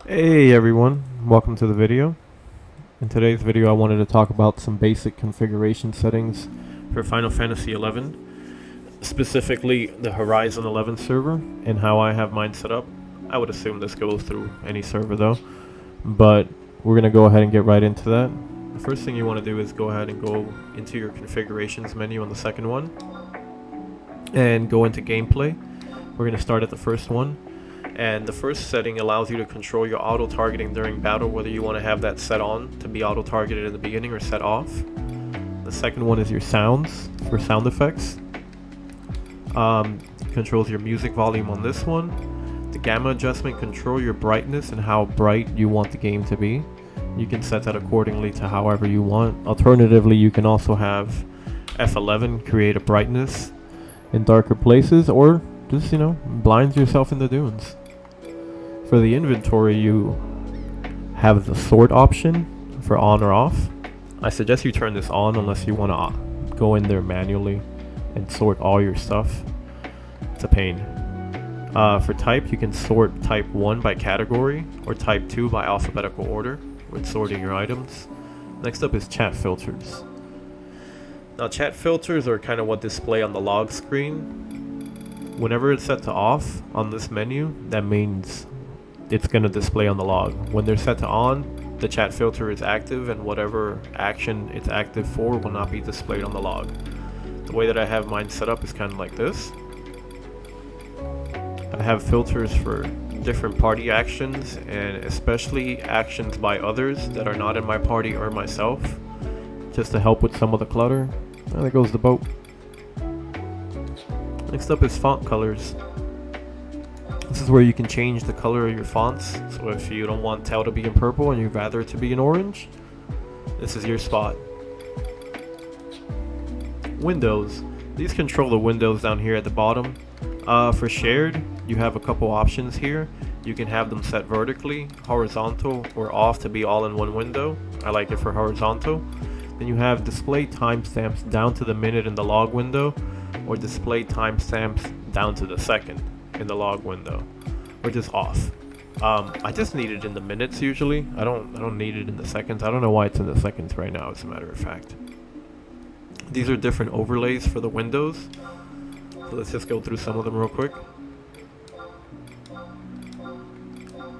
Hey everyone, welcome to the video. In today's video I wanted to talk about some basic configuration settings for Final Fantasy XI, specifically the Horizon 11 server and how I have mine set up. I would assume this goes through any server though, but we're going to go ahead and get right into that. The first thing you want to do is go ahead and go into your configurations menu on the second one and go into gameplay. We're going to start at the first one. And the first setting allows you to control your auto targeting during battle, whether you want to have that set on to be auto targeted in the beginning or set off. The second one is your sounds for sound effects. Controls your music volume on this one. The gamma adjustment control your brightness and how bright you want the game to be. You can set that accordingly to however you want. Alternatively, you can also have F11 create a brightness in darker places, or just, blind yourself in the dunes. For the inventory, you have the sort option for on or off. I suggest you turn this on unless you want to go in there manually and sort all your stuff. It's a pain. For type, you can sort type 1 by category or type 2 by alphabetical order when sorting your items. Next up is chat filters. Now, chat filters are kind of what display on the log screen. Whenever it's set to off on this menu, that means it's going to display on the log. When they're set to on, the chat filter is active and whatever action it's active for will not be displayed on the log. The way that I have mine set up is kind of like this. I have filters for different party actions and especially actions by others that are not in my party or myself, just to help with some of the clutter. And there goes the boat. Next up is font colors. This is where you can change the color of your fonts. So if you don't want Tel to be in purple and you'd rather it to be in orange, this is your spot. Windows. These control the windows down here at the bottom. For shared, you have a couple options here. You can have them set vertically, horizontal, or off to be all in one window. I like it for horizontal. Then you have display timestamps down to the minute in the log window, or display timestamps down to the second in the log window, or just off. I just need it in the minutes usually. I don't need it in the seconds. I don't know why it's in the seconds right now, as a matter of fact. These are different overlays for the windows. So let's just go through some of them real quick.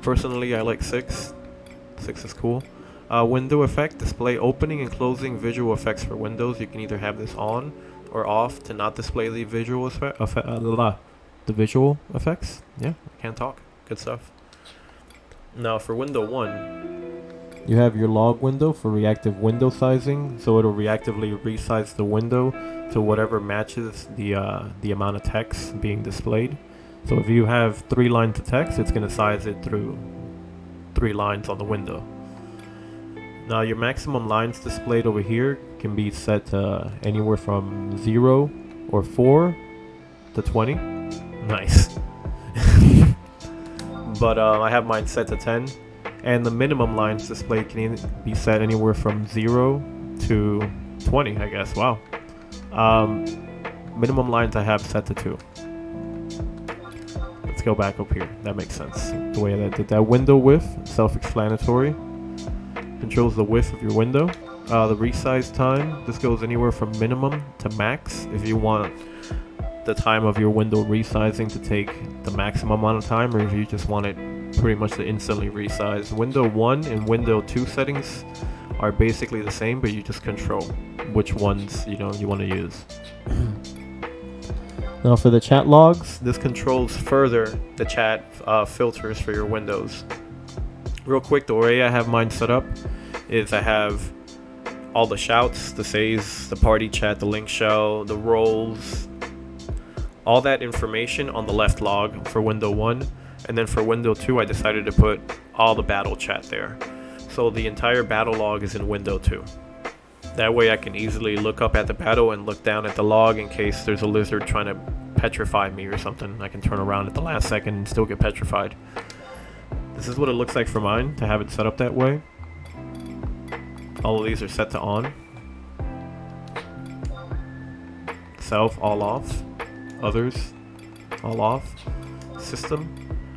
Personally, I like 6. 6 is cool. Window effect, display opening and closing visual effects for windows. You can either have this on or off to not display the visual the visual effects. Yeah, I can't talk. Good stuff. Now for window 1, you have your log window for reactive window sizing, so it'll reactively resize the window to whatever matches the amount of text being displayed. So if you have 3 lines of text, it's going to size it through 3 lines on the window. Now your maximum lines displayed over here can be set to anywhere from 0 or 4 to 20. Nice. But I have mine set to 10, and the minimum lines displayed can be set anywhere from 0 to 20, I guess. Wow. Minimum lines I have set to 2. Let's go back up here. That makes sense. The way that I did that. Window width, self-explanatory. Controls the width of your window. The resize time, this goes anywhere from minimum to max. If you want the time of your window resizing to take the maximum amount of time, or if you just want it pretty much to instantly resize. Window 1 and window 2 settings are basically the same, but you just control which ones you want to use. Now for the chat logs, this controls further the chat filters for your windows. Real quick, the way I have mine set up is I have all the shouts, the says, the party chat, the link shell, the roles, all that information on the left log for window 1. And then for window 2, I decided to put all the battle chat there. So the entire battle log is in window 2. That way I can easily look up at the battle and look down at the log in case there's a lizard trying to petrify me or something. I can turn around at the last second and still get petrified. This is what it looks like for mine, to have it set up that way. All of these are set to on. Self, all off. Others, all off. System,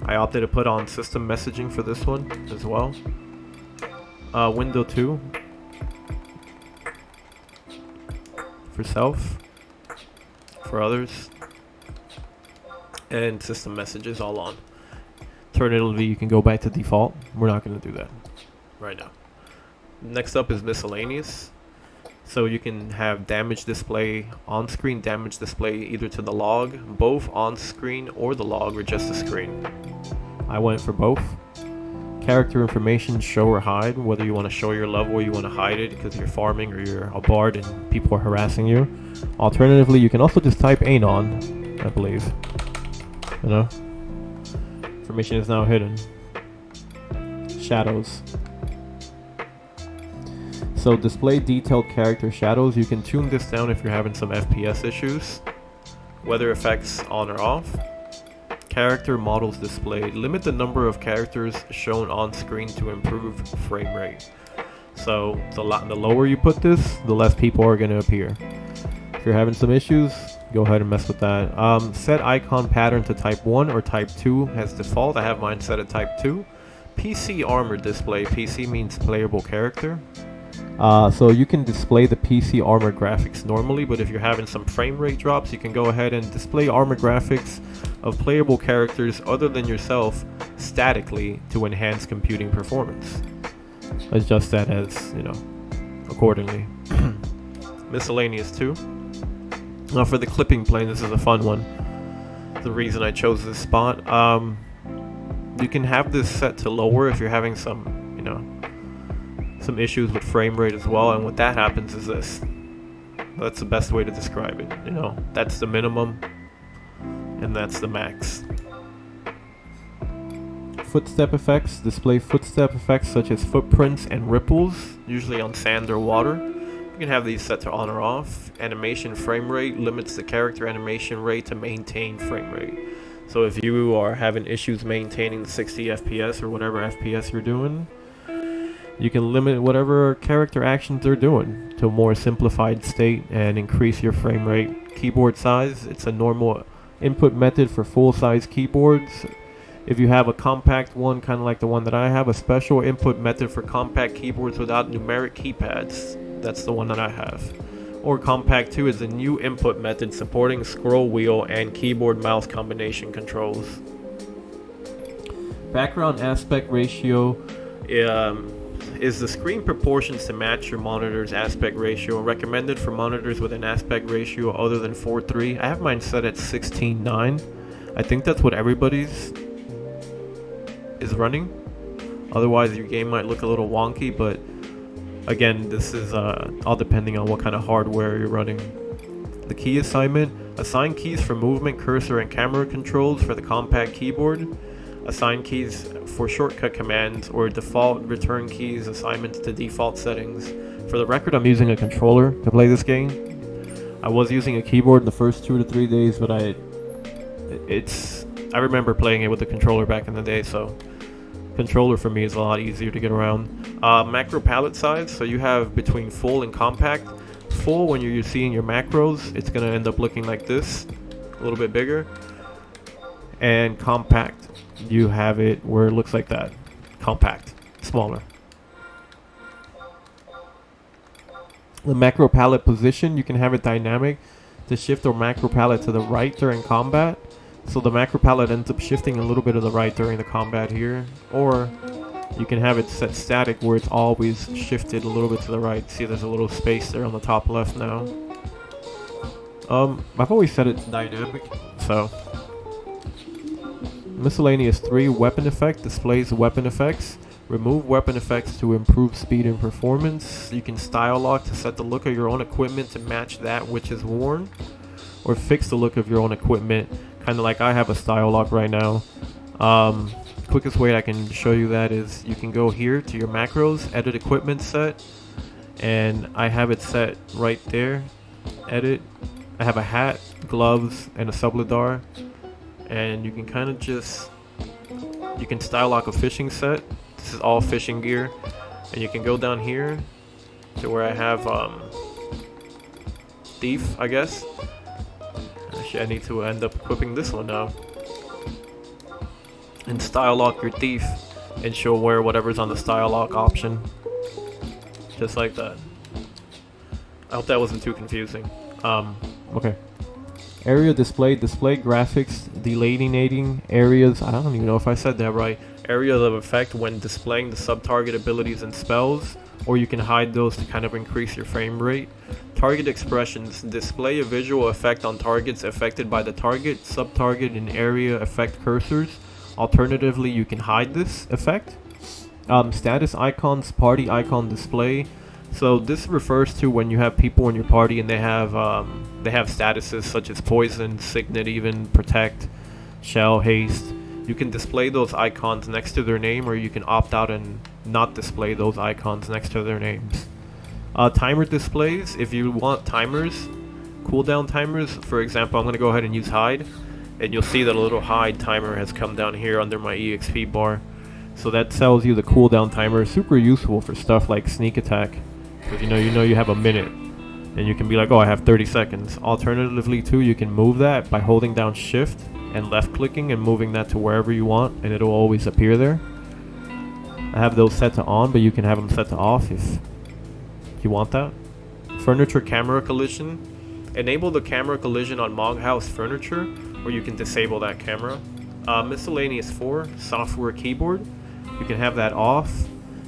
I opted to put on system messaging for this one as well. Window 2 for self, for others, and system messages all on. Alternatively, you can go back to default. We're not going to do that right now. Next up is miscellaneous. So you can have damage display, on-screen damage display either to the log, both on-screen or the log, or just the screen. I went for both. Character information, show or hide, whether you want to show your level or you want to hide it because you're farming or you're a bard and people are harassing you. Alternatively, you can also just type anon, I believe. You know? Information is now hidden. Shadows. So display detailed character shadows. You can tune this down if you're having some FPS issues. Weather effects on or off. Character models displayed. Limit the number of characters shown on screen to improve frame rate. So the lower you put this, the less people are going to appear. If you're having some issues, go ahead and mess with that. Set icon pattern to type 1 or type 2 as default. I have mine set at type 2. PC armor display. PC means playable character. So you can display the PC armor graphics normally, but if you're having some frame rate drops, you can go ahead and display armor graphics of playable characters other than yourself statically to enhance computing performance. Adjust that as, you know, accordingly. Miscellaneous 2. Now for the clipping plane, this is a fun one. The reason I chose this spot, you can have this set to lower if you're having some, you know, some issues with frame rate as well, and what that happens is this. That's the best way to describe it, you know. That's the minimum and that's the max. Footstep effects. Display footstep effects such as footprints and ripples, usually on sand or water. You can have these set to on or off. Animation frame rate limits the character animation rate to maintain frame rate. So if you are having issues maintaining 60 FPS or whatever FPS you're doing, you can limit whatever character actions they're doing to a more simplified state and increase your frame rate. Keyboard size, it's a normal input method for full-size keyboards. If you have a compact one, kind of like the one that I have, a special input method for compact keyboards without numeric keypads, that's the one that I have. Or compact 2 is a new input method supporting scroll wheel and keyboard mouse combination controls. Background aspect ratio is the screen proportions to match your monitor's aspect ratio, recommended for monitors with an aspect ratio other than 4:3. I have mine set at 16:9. I think that's what everybody's is running. Otherwise your game might look a little wonky, but again, this is all depending on what kind of hardware you're running. The key assignment: assign keys for movement, cursor, and camera controls for the compact keyboard. Assign keys for shortcut commands or default return keys assignments to default settings. For the record, I'm using a controller to play this game. I was using a keyboard the first 2 to 3 days, but I remember playing it with the controller back in the day, so controller for me is a lot easier to get around. Macro palette size, so you have between full and compact. Full, when you're seeing your macros, it's going to end up looking like this, a little bit bigger. And compact, you have it where it looks like that. Compact, smaller. The macro palette position, you can have it dynamic to shift your macro palette to the right during combat. So the macro palette ends up shifting a little bit to the right during the combat here. Or you can have it set static where it's always shifted a little bit to the right. See, there's a little space there on the top left now. I've always set it to dynamic, so. Miscellaneous 3, weapon effect, displays weapon effects. Remove weapon effects to improve speed and performance. You can style lock to set the look of your own equipment to match that which is worn. Or fix the look of your own equipment, kind of like I have a style lock right now. Quickest way I can show you that is you can go here to your macros, edit equipment set, and I have it set right there. Edit. I have a hat, gloves, and a subladar. And you can kind of just, you can style lock a fishing set. This is all fishing gear. And you can go down here to where I have thief, I guess. Actually, I need to end up equipping this one now. and style lock your thief and she'll wear whatever's on the style lock option. Just like that. I hope that wasn't too confusing. Okay. Area display graphics, delineating areas. I don't even know if I said that right. Area of effect when displaying the sub-target abilities and spells, or you can hide those to kind of increase your frame rate. Target expressions, display a visual effect on targets affected by the target, sub-target, and area effect cursors. Alternatively, you can hide this effect. Status icons, party icon display. So this refers to when you have people in your party and they have statuses such as poison, signet, even protect, shell, haste. You can display those icons next to their name, or you can opt out and not display those icons next to their names. Timer displays, if you want timers, cooldown timers, for example, I'm going to go ahead and use hide, and you'll see that a little hide timer has come down here under my EXP bar. So that tells you the cooldown timer. Super useful for stuff like sneak attack, because you know you have a minute, and you can be like, oh, I have 30 seconds. Alternatively too, you can move that by holding down shift and left clicking and moving that to wherever you want, and it'll always appear there. I have those set to on, but you can have them set to off if you want that. Furniture camera collision. Enable the camera collision on Mog House furniture, or you can disable that camera. Miscellaneous 4, software keyboard. You can have that off.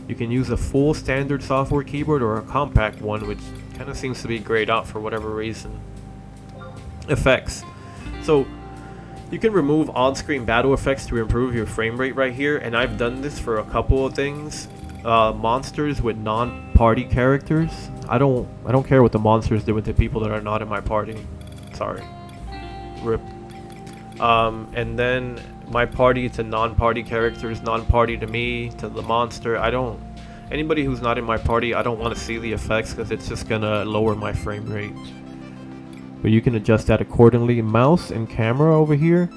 You can use a full standard software keyboard or a compact one, which kind of seems to be grayed out for whatever reason. Effects. So you can remove on-screen battle effects to improve your frame rate right here, and I've done this for a couple of things. Monsters with non-party characters. I don't care what the monsters do with the people that are not in my party. Sorry. RIP. And then my party to non-party characters, non-party to me, to the monster. Anybody who's not in my party, I don't want to see the effects because it's just gonna lower my frame rate. But you can adjust that accordingly. Mouse and camera over here.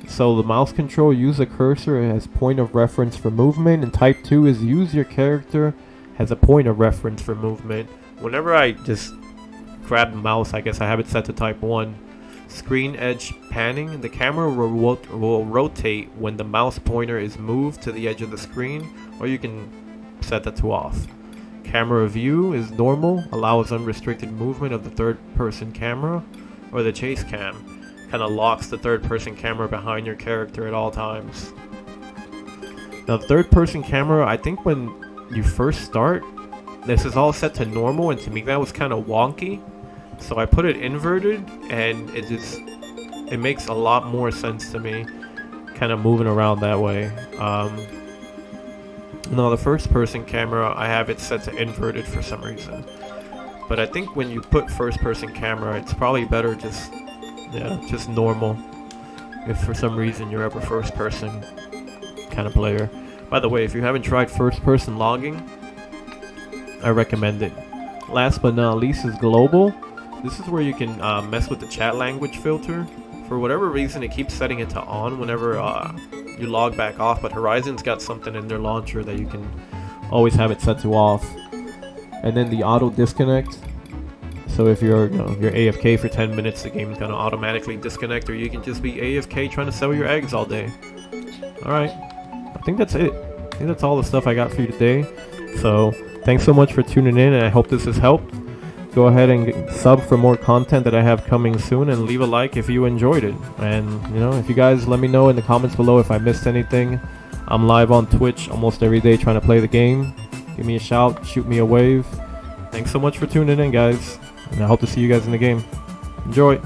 So the mouse control, use a cursor as point of reference for movement, and type 2 is use your character as a point of reference for movement. Whenever I just grab the mouse, I guess I have it set to type 1. Screen edge panning, the camera will rotate when the mouse pointer is moved to the edge of the screen, or you can set that to off. Camera view is normal, allows unrestricted movement of the third person camera, or the chase cam. Kind of locks the third person camera behind your character at all times. Now the third person camera, I think when you first start, this is all set to normal, and to me that was kind of wonky. So I put it inverted, and it makes a lot more sense to me, kind of moving around that way. Now the first person camera, I have it set to inverted for some reason. But I think when you put first person camera, it's probably better just normal, if for some reason you're ever first person kind of player. By the way, if you haven't tried first person logging, I recommend it. Last but not least is global. This is where you can mess with the chat language filter. For whatever reason, it keeps setting it to on whenever you log back off, but Horizon's got something in their launcher that you can always have it set to off. And then the auto disconnect. So if you're AFK for 10 minutes, the game's gonna automatically disconnect, or you can just be AFK trying to sell your eggs all day. Alright, I think that's it. I think that's all the stuff I got for you today. So thanks so much for tuning in, and I hope this has helped. Go ahead and sub for more content that I have coming soon, and leave a like if you enjoyed it. And if you guys let me know in the comments below if I missed anything. I'm live on Twitch almost every day trying to play the game. Give me a shout, shoot me a wave. Thanks so much for tuning in, guys, and I hope to see you guys in the game. Enjoy.